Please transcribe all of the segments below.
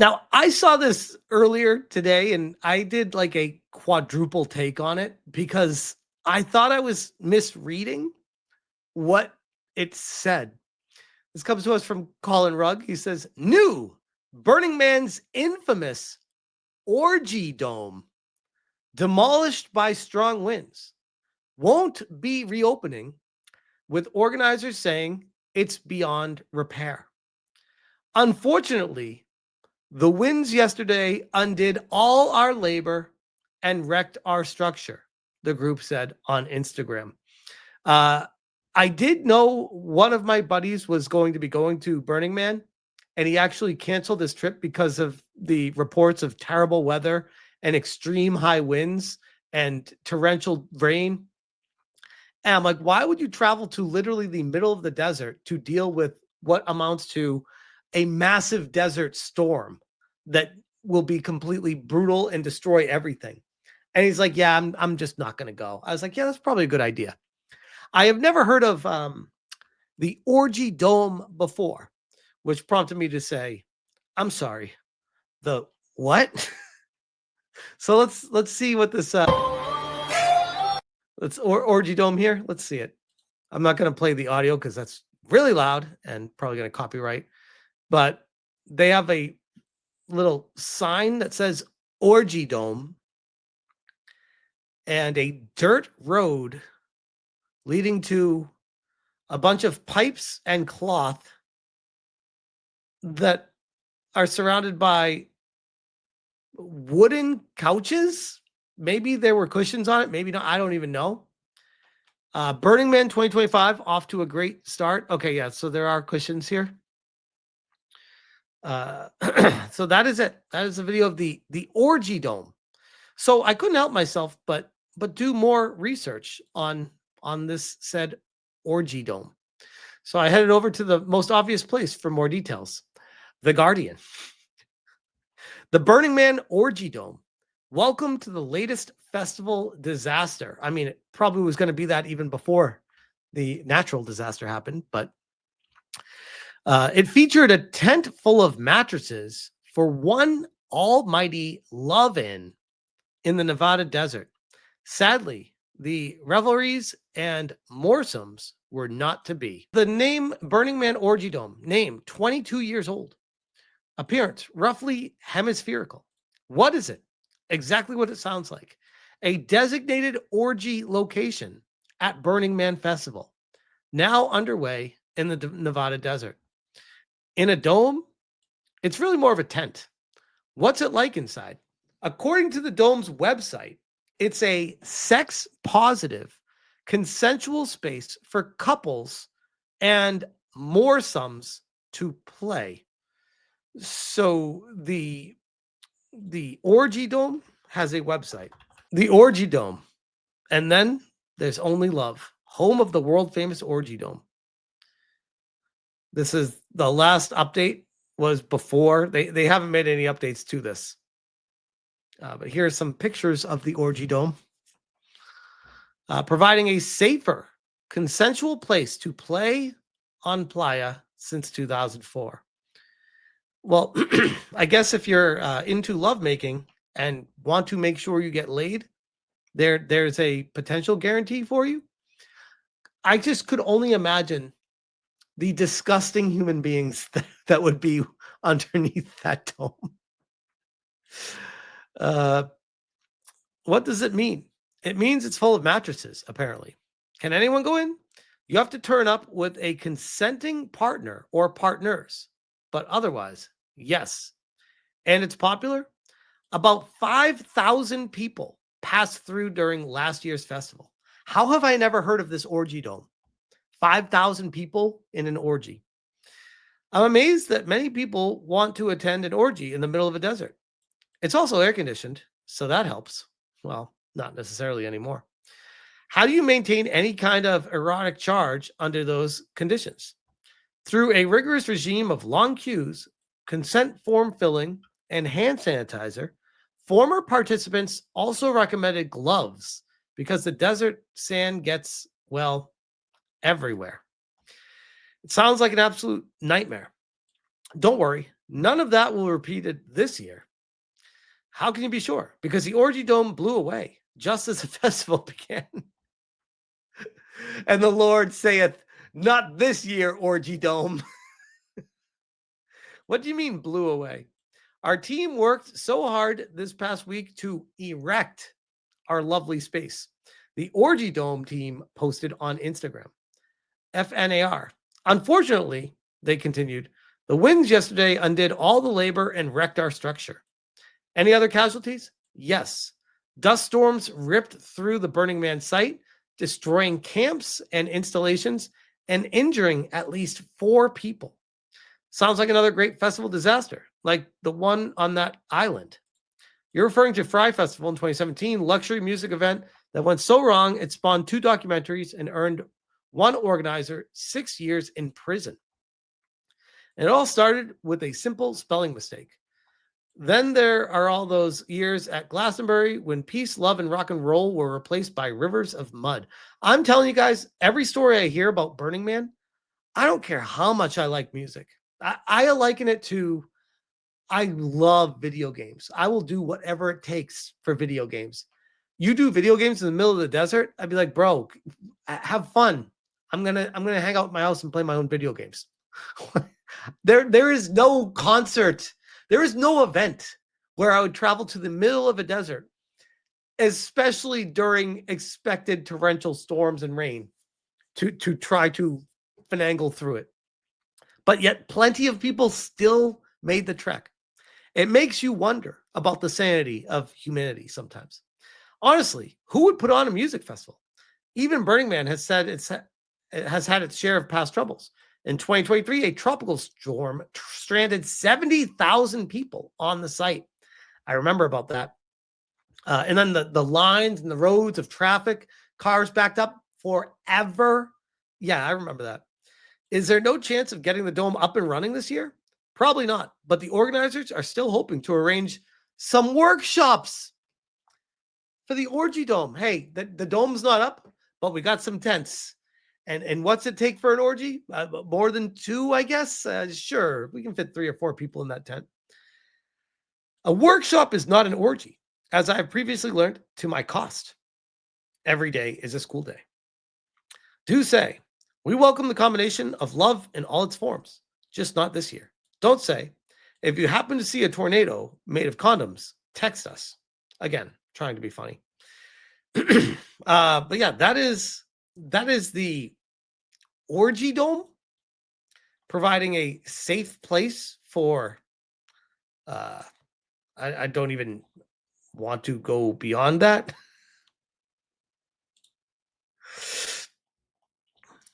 Now, I saw this earlier today and I did like a quadruple take on it because I thought I was misreading what it said. This comes to us from Colin Rugg. He says, new Burning Man's infamous Orgy Dome, demolished by strong winds, won't be reopening, with organizers saying it's beyond repair. Unfortunately, the winds yesterday undid all our labor and wrecked our structure, the group said on Instagram. I did know one of my buddies was going to be going to Burning Man, and he actually canceled his trip because of the reports of terrible weather and extreme high winds and torrential rain. And I'm like, why would you travel to literally the middle of the desert to deal with what amounts to a massive desert storm that will be completely brutal and destroy everything? And he's like, yeah, I'm just not going to go. I was like, yeah, that's probably a good idea. I have never heard of the Orgy Dome before, which prompted me to say, I'm sorry, the what? So let's see what this Orgy Dome here. Let's see it. I'm not going to play the audio because that's really loud and probably going to copyright. But they have a little sign that says Orgy Dome and a dirt road leading to a bunch of pipes and cloth that are surrounded by wooden couches. Maybe there were cushions on it. Maybe not. I don't even know. Burning Man 2025 off to a great start. Okay, yeah. So there are cushions here. So that is it. That is a video of the Orgy Dome. So I couldn't help myself but do more research on this said Orgy Dome. So I headed over to the most obvious place for more details. The Guardian. The Burning Man Orgy Dome. Welcome to the latest festival disaster. I mean, it probably was going to be that even before the natural disaster happened, but it featured a tent full of mattresses for one almighty love-in the Nevada desert. Sadly, the revelries and moresomes were not to be. The name Burning Man Orgy Dome, name 22 years old. Appearance, roughly hemispherical. What is it? Exactly what it sounds like. A designated orgy location at Burning Man Festival, now underway in the Nevada desert. In a dome, it's really more of a tent. What's it like inside? According to the dome's website, it's a sex-positive, consensual space for couples and moresomes to play. So the Orgy Dome has a website. The Orgy Dome. And then there's Only Love, home of the world-famous Orgy Dome. This is the last update was before. They haven't made any updates to this. But here are some pictures of the Orgy Dome. Providing a safer, consensual place to play on playa since 2004. Well, I guess if you're into lovemaking and want to make sure you get laid, there's a potential guarantee for you. I just could only imagine the disgusting human beings that would be underneath that dome. What does it mean? It means it's full of mattresses, apparently. Can anyone go in? You have to turn up with a consenting partner or partners, but otherwise, yes. And it's popular. About 5,000 people passed through during last year's festival. How have I never heard of this Orgy Dome? 5,000 people in an orgy. I'm amazed that many people want to attend an orgy in the middle of a desert. It's also air conditioned, so that helps. Well, not necessarily anymore. How do you maintain any kind of erotic charge under those conditions? Through a rigorous regime of long queues, consent form filling, and hand sanitizer, former participants also recommended gloves because the desert sand gets, well, everywhere. It sounds like an absolute nightmare. Don't worry, None of that will be repeated this year. How can you be sure? Because the Orgy Dome blew away just as the festival began. And the Lord saith, not this year, Orgy Dome. What do you mean blew away? Our team worked so hard this past week to erect our lovely space. The Orgy Dome team posted on Instagram. FNAR. Unfortunately, they continued, the winds yesterday undid all the labor and wrecked our structure. Any other casualties? Yes. Dust storms ripped through the Burning Man site, destroying camps and installations and injuring at least 4 people. Sounds like another great festival disaster, like the one on that island. You're referring to Fyre Festival in 2017, luxury music event that went so wrong it spawned 2 documentaries and earned one organizer 6 years in prison. And it all started with a simple spelling mistake. Then there are all those years at Glastonbury when peace, love, and rock and roll were replaced by rivers of mud. I'm telling you guys, every story I hear about Burning Man, I don't care how much I like music. I liken it to, I love video games. I will do whatever it takes for video games. You do video games in the middle of the desert, I'd be like, bro, have fun. I'm gonna hang out at my house and play my own video games. There is no concert. There is no event where I would travel to the middle of a desert, especially during expected torrential storms and rain, to try to finagle through it. But yet plenty of people still made the trek. It makes you wonder about the sanity of humanity sometimes. Honestly, who would put on a music festival? Even Burning Man has said it has had its share of past troubles. In 2023, a tropical storm stranded 70,000 people on the site. I remember about that. And then the lines and the roads of traffic, cars backed up forever. Yeah, I remember that. Is there no chance of getting the dome up and running this year? Probably not. But the organizers are still hoping to arrange some workshops for the Orgy Dome. Hey, the dome's not up, but we got some tents. And what's it take for an orgy? More than 2, I guess? Sure, we can fit 3 or 4 people in that tent. A workshop is not an orgy, as I have previously learned to my cost. Every day is a school day. Do say, we welcome the combination of love in all its forms, just not this year. Don't say, if you happen to see a tornado made of condoms, text us. Again, trying to be funny. But yeah, that is the Orgy Dome, providing a safe place for I don't even want to go beyond that.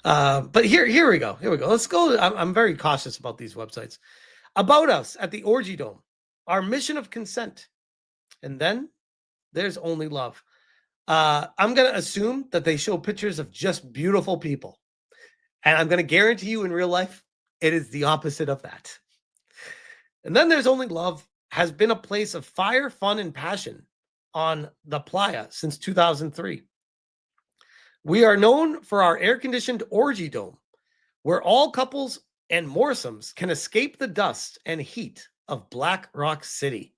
But here we go. Here we go. Let's go. I'm very cautious about these websites. About us at the Orgy Dome, our mission of consent. And then there's only love. I'm going to assume that they show pictures of just beautiful people. And I'm going to guarantee you in real life, it is the opposite of that. And then there's only love has been a place of fire, fun, and passion on the playa since 2003. We are known for our air-conditioned Orgy Dome, where all couples and moresomes can escape the dust and heat of Black Rock City.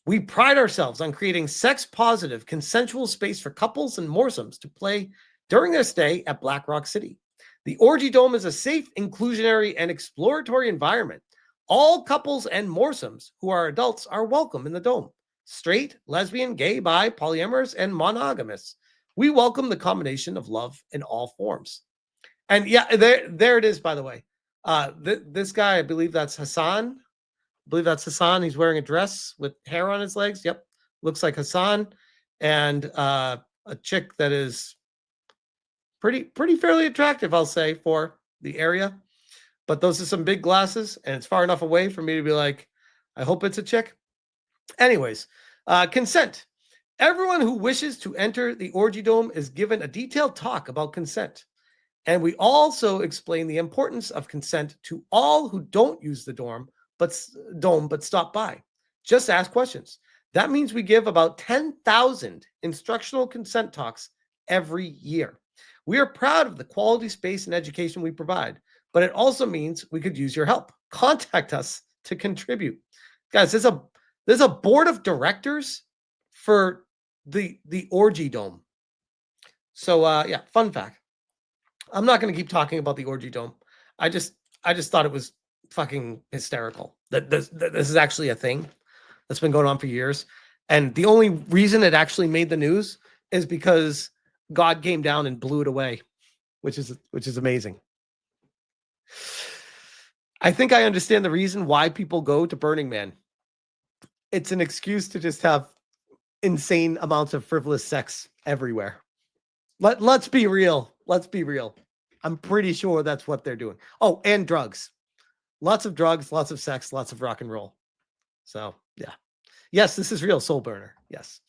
We pride ourselves on creating sex-positive, consensual space for couples and moresomes to play during their stay at Black Rock City. The Orgy Dome is a safe, inclusionary, and exploratory environment. All couples and moresomes who are adults are welcome in the dome. Straight, lesbian, gay, bi, polyamorous, and monogamous. We welcome the combination of love in all forms. And yeah, there it is, by the way. This guy, I believe that's Hassan. He's wearing a dress with hair on his legs. Yep. Looks like Hassan. And a chick that is pretty fairly attractive, I'll say, for the area. But those are some big glasses, and it's far enough away for me to be like, I hope it's a chick. Anyways, consent. Everyone who wishes to enter the Orgy Dome is given a detailed talk about consent. And we also explain the importance of consent to all who don't use the dome, but stop by. Just ask questions. That means we give about 10,000 instructional consent talks every year. We are proud of the quality space and education we provide, but it also means we could use your help. Contact us to contribute. Guys, there's a board of directors for the Orgy Dome. So yeah, fun fact. I'm not going to keep talking about the Orgy Dome. I just thought it was fucking hysterical that this is actually a thing that's been going on for years. And the only reason it actually made the news is because God came down and blew it away, which is amazing. I think I understand the reason why people go to Burning Man. It's an excuse to just have insane amounts of frivolous sex everywhere. Let's be real. Let's be real. I'm pretty sure that's what they're doing. Oh, and drugs. Lots of drugs, lots of sex, lots of rock and roll. So, yeah. Yes, this is real, Soul Burner. Yes.